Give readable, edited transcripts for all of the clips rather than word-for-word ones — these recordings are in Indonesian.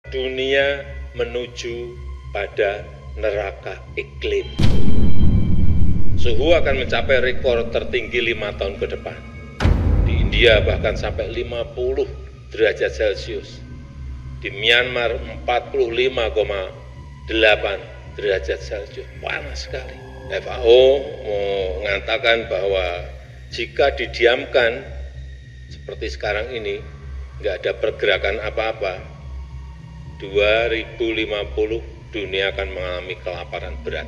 Dunia menuju pada neraka iklim. Suhu akan mencapai rekor tertinggi 5 tahun ke depan. Di India bahkan sampai 50 derajat Celcius. Di Myanmar 45,8 derajat Celcius. Panas sekali. FAO mengatakan bahwa jika didiamkan seperti sekarang ini, nggak ada pergerakan apa-apa, 2050 dunia akan mengalami kelaparan berat.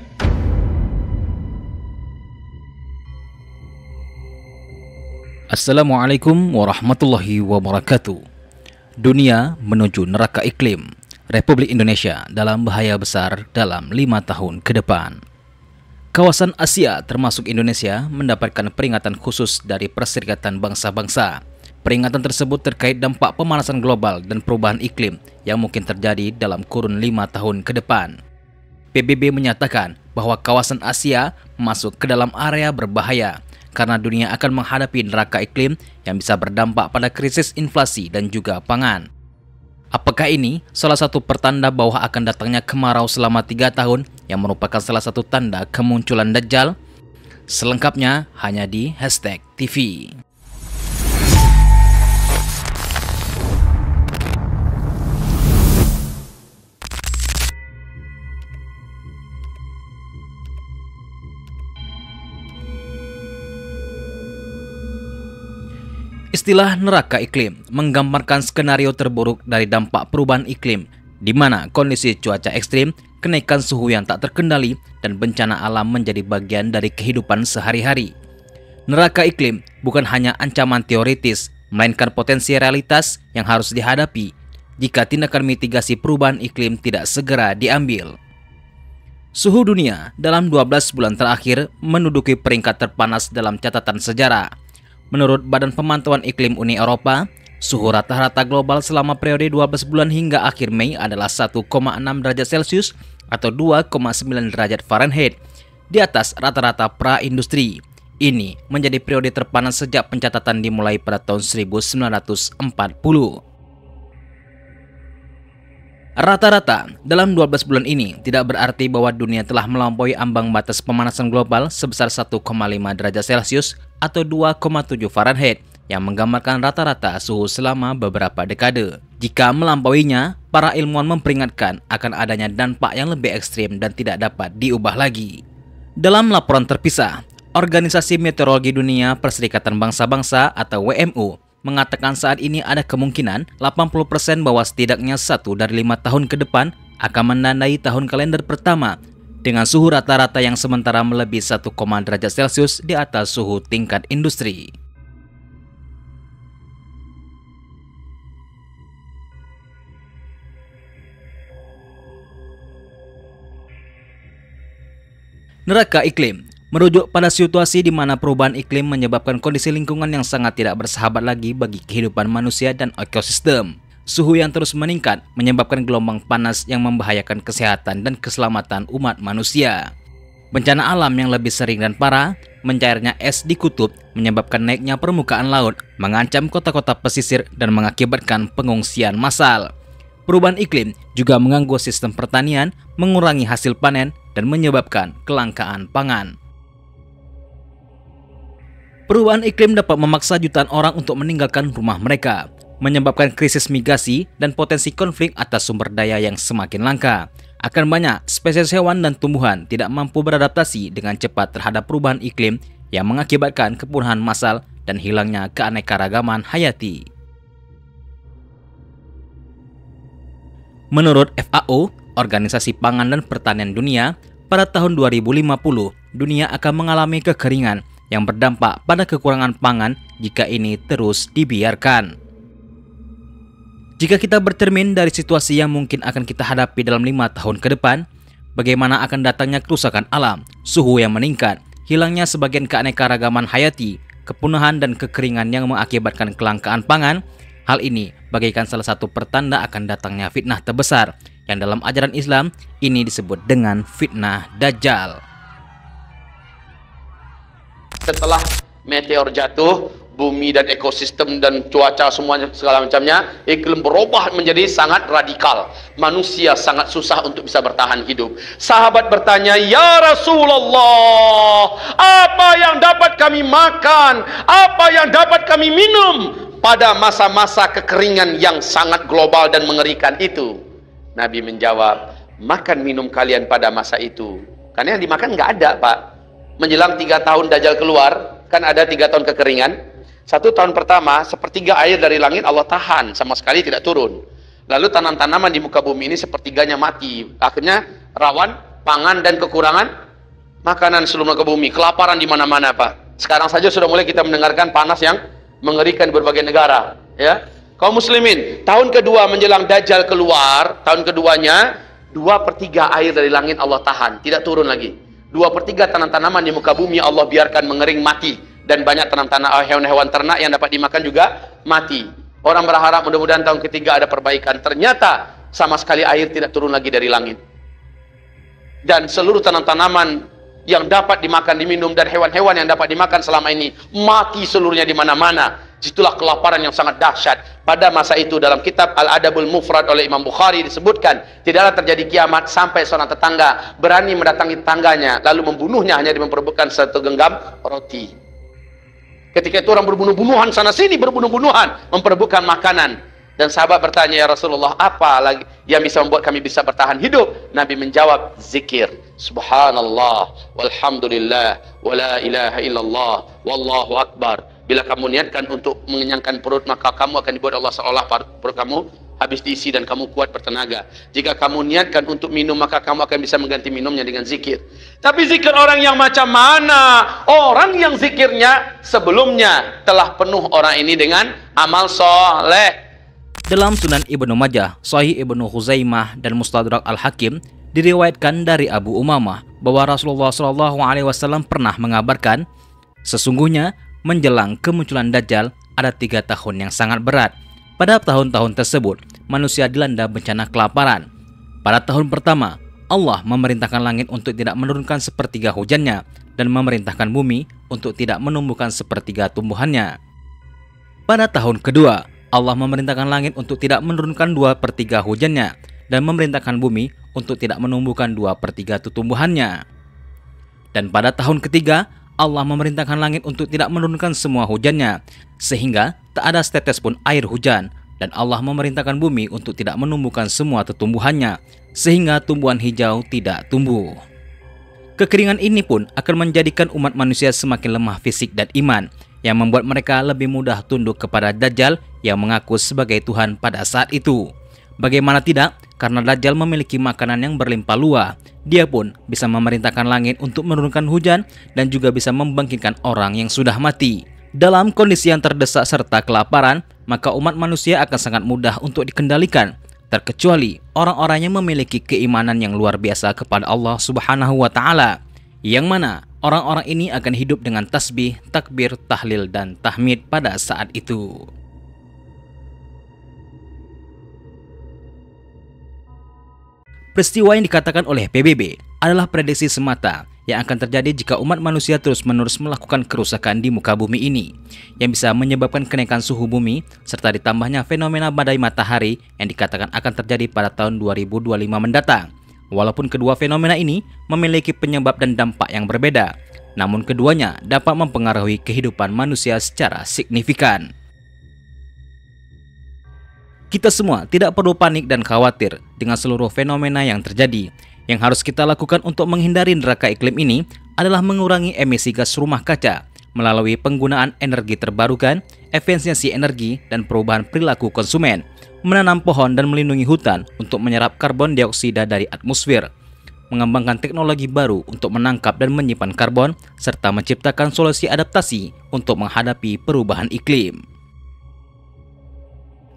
Assalamualaikum warahmatullahi wabarakatuh. Dunia menuju neraka iklim. Republik Indonesia dalam bahaya besar dalam 5 tahun ke depan. Kawasan Asia termasuk Indonesia mendapatkan peringatan khusus dari Perserikatan Bangsa-Bangsa. Peringatan tersebut terkait dampak pemanasan global dan perubahan iklim yang mungkin terjadi dalam kurun 5 tahun ke depan. PBB menyatakan bahwa kawasan Asia masuk ke dalam area berbahaya karena dunia akan menghadapi neraka iklim yang bisa berdampak pada krisis inflasi dan juga pangan. Apakah ini salah satu pertanda bahwa akan datangnya kemarau selama 3 tahun yang merupakan salah satu tanda kemunculan Dajjal? Selengkapnya hanya di #TV. Istilah neraka iklim menggambarkan skenario terburuk dari dampak perubahan iklim, di mana kondisi cuaca ekstrim, kenaikan suhu yang tak terkendali, dan bencana alam menjadi bagian dari kehidupan sehari-hari. Neraka iklim bukan hanya ancaman teoritis, melainkan potensi realitas yang harus dihadapi jika tindakan mitigasi perubahan iklim tidak segera diambil. Suhu dunia dalam 12 bulan terakhir menduduki peringkat terpanas dalam catatan sejarah. Menurut Badan Pemantauan Iklim Uni Eropa, suhu rata-rata global selama periode 12 bulan hingga akhir Mei adalah 1,6 derajat Celcius atau 2,9 derajat Fahrenheit, di atas rata-rata pra-industri. Ini menjadi periode terpanas sejak pencatatan dimulai pada tahun 1940. Rata-rata dalam 12 bulan ini tidak berarti bahwa dunia telah melampaui ambang batas pemanasan global sebesar 1,5 derajat Celcius atau 2,7 Fahrenheit yang menggambarkan rata-rata suhu selama beberapa dekade. Jika melampauinya, para ilmuwan memperingatkan akan adanya dampak yang lebih ekstrim dan tidak dapat diubah lagi. Dalam laporan terpisah, Organisasi Meteorologi Dunia Perserikatan Bangsa-Bangsa atau WMO mengatakan saat ini ada kemungkinan 80% bahwa setidaknya 1 dari 5 tahun ke depan akan menandai tahun kalender pertama dengan suhu rata-rata yang sementara melebihi 1, derajat Celcius di atas suhu tingkat industri. Neraka iklim merujuk pada situasi di mana perubahan iklim menyebabkan kondisi lingkungan yang sangat tidak bersahabat lagi bagi kehidupan manusia dan ekosistem. Suhu yang terus meningkat menyebabkan gelombang panas yang membahayakan kesehatan dan keselamatan umat manusia. Bencana alam yang lebih sering dan parah, mencairnya es di kutub menyebabkan naiknya permukaan laut, mengancam kota-kota pesisir dan mengakibatkan pengungsian massal. Perubahan iklim juga mengganggu sistem pertanian, mengurangi hasil panen, dan menyebabkan kelangkaan pangan. Perubahan iklim dapat memaksa jutaan orang untuk meninggalkan rumah mereka, menyebabkan krisis migrasi dan potensi konflik atas sumber daya yang semakin langka. Akan banyak spesies hewan dan tumbuhan tidak mampu beradaptasi dengan cepat terhadap perubahan iklim yang mengakibatkan kepunahan massal dan hilangnya keanekaragaman hayati. Menurut FAO, Organisasi Pangan dan Pertanian Dunia, pada tahun 2050, dunia akan mengalami kekeringan yang berdampak pada kekurangan pangan jika ini terus dibiarkan. Jika kita bercermin dari situasi yang mungkin akan kita hadapi dalam 5 tahun ke depan, bagaimana akan datangnya kerusakan alam, suhu yang meningkat, hilangnya sebagian keanekaragaman hayati, kepunahan dan kekeringan yang mengakibatkan kelangkaan pangan, hal ini bagaikan salah satu pertanda akan datangnya fitnah terbesar, yang dalam ajaran Islam ini disebut dengan fitnah Dajjal. Setelah meteor jatuh, bumi dan ekosistem dan cuaca semuanya segala macamnya, iklim berubah menjadi sangat radikal. Manusia sangat susah untuk bisa bertahan hidup. Sahabat bertanya, "Ya Rasulullah, apa yang dapat kami makan? Apa yang dapat kami minum pada masa-masa kekeringan yang sangat global dan mengerikan itu?" Nabi menjawab, "Makan minum kalian pada masa itu." Karena yang dimakan nggak ada, Pak. Menjelang 3 tahun Dajjal keluar, kan ada 3 tahun kekeringan. 1 tahun pertama, sepertiga air dari langit Allah tahan, sama sekali tidak turun. Lalu tanam-tanaman di muka bumi ini sepertiganya mati. Akhirnya rawan pangan dan kekurangan makanan seluruh muka bumi. Kelaparan di mana-mana, Pak. Sekarang saja sudah mulai kita mendengarkan panas yang mengerikan di berbagai negara. Ya, kaum muslimin, tahun kedua menjelang Dajjal keluar, tahun keduanya 2/3 air dari langit Allah tahan, tidak turun lagi. 2/3 tanam-tanaman di muka bumi Allah biarkan mengering mati. Dan banyak tanam-tanam hewan-hewan ternak yang dapat dimakan juga mati. Orang berharap mudah-mudahan tahun ketiga ada perbaikan. Ternyata sama sekali air tidak turun lagi dari langit. Dan seluruh tanam-tanaman yang dapat dimakan, diminum, dan hewan-hewan yang dapat dimakan selama ini mati seluruhnya di mana-mana. Itulah kelaparan yang sangat dahsyat. Pada masa itu dalam kitab Al-Adabul Mufrad oleh Imam Bukhari disebutkan, tidaklah terjadi kiamat sampai seorang tetangga berani mendatangi tetangganya lalu membunuhnya hanya memperebutkan satu genggam roti. Ketika itu orang berbunuh-bunuhan sana sini, berbunuh-bunuhan memperebutkan makanan. Dan sahabat bertanya, "Ya Rasulullah, apa lagi yang bisa membuat kami bisa bertahan hidup?" Nabi menjawab, zikir. Subhanallah, walhamdulillah, wala ilaha illallah, wallahu akbar. Bila kamu niatkan untuk mengenyangkan perut, maka kamu akan dibuat Allah seolah perut kamu habis diisi dan kamu kuat bertenaga. Jika kamu niatkan untuk minum, maka kamu akan bisa mengganti minumnya dengan zikir. Tapi zikir orang yang macam mana? Orang yang zikirnya sebelumnya telah penuh orang ini dengan amal soleh. Dalam Sunan Ibnu Majah, Sahih Ibnu Khuzaimah, dan Mustadrak Al-Hakim diriwayatkan dari Abu Umamah bahwa Rasulullah SAW pernah mengabarkan, sesungguhnya menjelang kemunculan Dajjal ada 3 tahun yang sangat berat. Pada tahun-tahun tersebut, manusia dilanda bencana kelaparan. Pada tahun pertama, Allah memerintahkan langit untuk tidak menurunkan sepertiga hujannya dan memerintahkan bumi untuk tidak menumbuhkan sepertiga tumbuhannya. Pada tahun kedua, Allah memerintahkan langit untuk tidak menurunkan 2/3 hujannya dan memerintahkan bumi untuk tidak menumbuhkan 2/3 tumbuhannya. Dan pada tahun ketiga, Allah memerintahkan langit untuk tidak menurunkan semua hujannya, sehingga tak ada setetes pun air hujan. Dan Allah memerintahkan bumi untuk tidak menumbuhkan semua tumbuhannya, sehingga tumbuhan hijau tidak tumbuh. Kekeringan ini pun akan menjadikan umat manusia semakin lemah fisik dan iman, yang membuat mereka lebih mudah tunduk kepada Dajjal yang mengaku sebagai Tuhan pada saat itu. Bagaimana tidak, karena Dajjal memiliki makanan yang berlimpah luas, dia pun bisa memerintahkan langit untuk menurunkan hujan dan juga bisa membangkitkan orang yang sudah mati. Dalam kondisi yang terdesak serta kelaparan, maka umat manusia akan sangat mudah untuk dikendalikan, terkecuali orang-orang yang memiliki keimanan yang luar biasa kepada Allah Subhanahu wa Ta'ala, yang mana orang-orang ini akan hidup dengan tasbih, takbir, tahlil, dan tahmid pada saat itu. Peristiwa yang dikatakan oleh PBB adalah prediksi semata yang akan terjadi jika umat manusia terus-menerus melakukan kerusakan di muka bumi ini, yang bisa menyebabkan kenaikan suhu bumi serta ditambahnya fenomena badai matahari yang dikatakan akan terjadi pada tahun 2025 mendatang. Walaupun kedua fenomena ini memiliki penyebab dan dampak yang berbeda, namun keduanya dapat mempengaruhi kehidupan manusia secara signifikan. Kita semua tidak perlu panik dan khawatir dengan seluruh fenomena yang terjadi. Yang harus kita lakukan untuk menghindari neraka iklim ini adalah mengurangi emisi gas rumah kaca melalui penggunaan energi terbarukan, efisiensi energi, dan perubahan perilaku konsumen, menanam pohon dan melindungi hutan untuk menyerap karbon dioksida dari atmosfer, mengembangkan teknologi baru untuk menangkap dan menyimpan karbon, serta menciptakan solusi adaptasi untuk menghadapi perubahan iklim.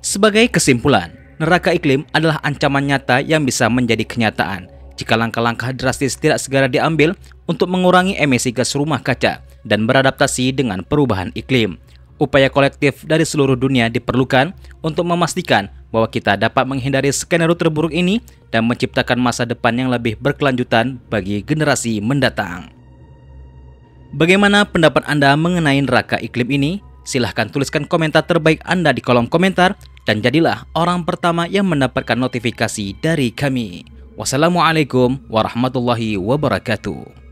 Sebagai kesimpulan, neraka iklim adalah ancaman nyata yang bisa menjadi kenyataan jika langkah-langkah drastis tidak segera diambil untuk mengurangi emisi gas rumah kaca dan beradaptasi dengan perubahan iklim. Upaya kolektif dari seluruh dunia diperlukan untuk memastikan bahwa kita dapat menghindari skenario terburuk ini dan menciptakan masa depan yang lebih berkelanjutan bagi generasi mendatang. Bagaimana pendapat Anda mengenai neraka iklim ini? Silahkan tuliskan komentar terbaik Anda di kolom komentar dan jadilah orang pertama yang mendapatkan notifikasi dari kami. Wassalamualaikum warahmatullahi wabarakatuh.